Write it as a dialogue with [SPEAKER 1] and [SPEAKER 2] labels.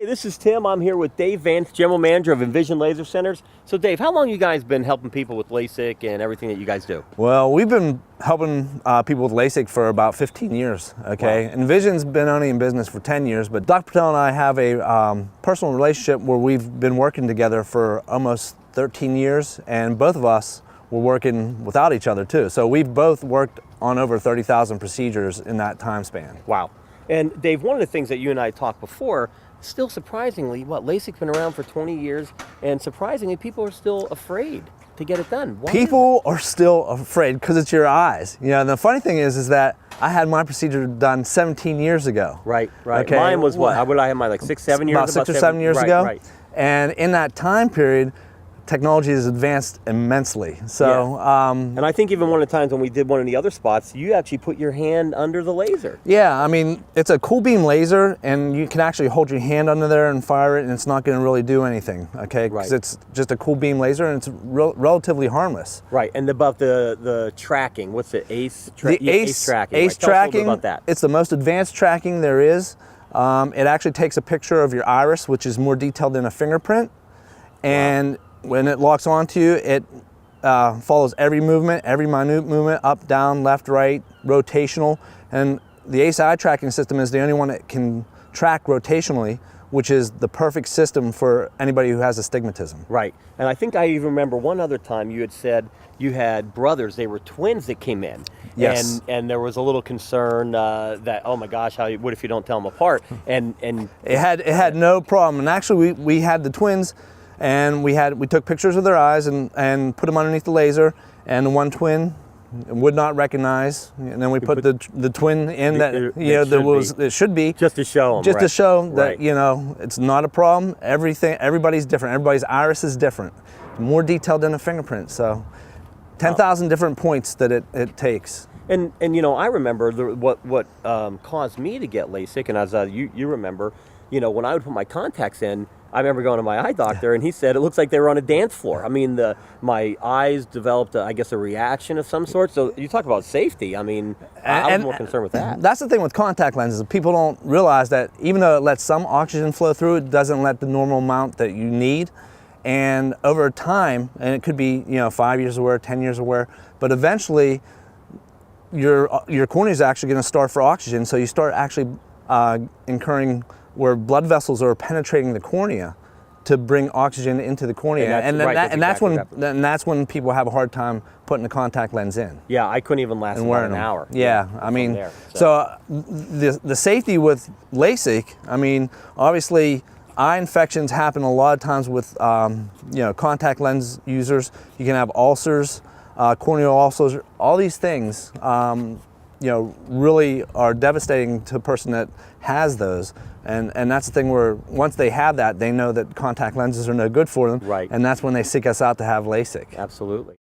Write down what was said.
[SPEAKER 1] Hey, this is Tim. I'm here with Dave Vance, General Manager of Envision Laser Centers. So Dave, how long you guys been helping people with LASIK and everything that you guys do?
[SPEAKER 2] Well, we've been helping people with LASIK for about 15 years, okay? Wow. Envision's been only in business for 10 years, but Dr. Patel and I have a personal relationship where we've been working together for almost 13 years, and both of us were working without each other too. So we've both worked on over 30,000 procedures in that time span.
[SPEAKER 1] Wow. And Dave, one of the things that you and I talked before, still surprisingly, LASIK's been around for 20 years, and surprisingly, people are still afraid to get it done. Why
[SPEAKER 2] people are still afraid because it's your eyes. You know, and the funny thing is that I had my procedure done 17 years ago.
[SPEAKER 1] Right, right.
[SPEAKER 2] Okay?
[SPEAKER 1] Mine was what? How would I have mine, like 6, 7 years?
[SPEAKER 2] About 6 or 7 years ago. Right. And in that time period, technology has advanced immensely. So,
[SPEAKER 1] yeah. And I think even one of the times when we did one of the other spots, you actually put your hand under the laser.
[SPEAKER 2] Yeah, I mean, it's a cool beam laser, and you can actually hold your hand under there and fire it, and it's not going to really do anything, okay? Because it's just a cool beam laser, and it's relatively harmless.
[SPEAKER 1] Right, and about the tracking, what's the ACE?
[SPEAKER 2] ACE
[SPEAKER 1] tracking.
[SPEAKER 2] ACE
[SPEAKER 1] right? Tell us a little
[SPEAKER 2] tracking,
[SPEAKER 1] bit about that.
[SPEAKER 2] It's the most advanced tracking there is. It actually takes a picture of your iris, which is more detailed than a fingerprint, and when it locks onto you, it follows every movement, every minute movement, up, down, left, right, rotational. And the ACE eye tracking system is the only one that can track rotationally, which is the perfect system for anybody who has astigmatism.
[SPEAKER 1] Right. And I think I even remember one other time you had said you had brothers, they were twins that came in.
[SPEAKER 2] Yes.
[SPEAKER 1] And there was a little concern that, oh my gosh, what if you don't tell them apart? And
[SPEAKER 2] it had no problem. And actually we had the twins, and we took pictures of their eyes and put them underneath the laser, and the one twin would not recognize, and then we put the twin in that it should be
[SPEAKER 1] just to show them,
[SPEAKER 2] just to show that it's not a problem. Everybody's different. Everybody's iris is different, more detailed than a fingerprint. So 10,000 different points that it takes.
[SPEAKER 1] And I remember what caused me to get LASIK, and as you remember, when I would put my contacts in, I remember going to my eye doctor, and he said it looks like they were on a dance floor. I mean, my eyes developed, I guess, a reaction of some sort. So you talk about safety. I mean, I was more concerned with that.
[SPEAKER 2] That's the thing with contact lenses. People don't realize that even though it lets some oxygen flow through, it doesn't let the normal amount that you need. And over time, and it could be 5 years of wear, 10 years of wear, but eventually your cornea is actually going to starve for oxygen. So you start actually incurring where blood vessels are penetrating the cornea to bring oxygen into the cornea, and that's when people have a hard time putting a contact lens in.
[SPEAKER 1] Yeah, I couldn't even last about an hour.
[SPEAKER 2] Yeah, I mean, the safety with LASIK, I mean, obviously eye infections happen a lot of times with contact lens users. You can have ulcers, corneal ulcers, all these things. Really are devastating to a person that has those. And that's the thing where once they have that, they know that contact lenses are no good for them.
[SPEAKER 1] Right.
[SPEAKER 2] And that's when they seek us out to have LASIK.
[SPEAKER 1] Absolutely.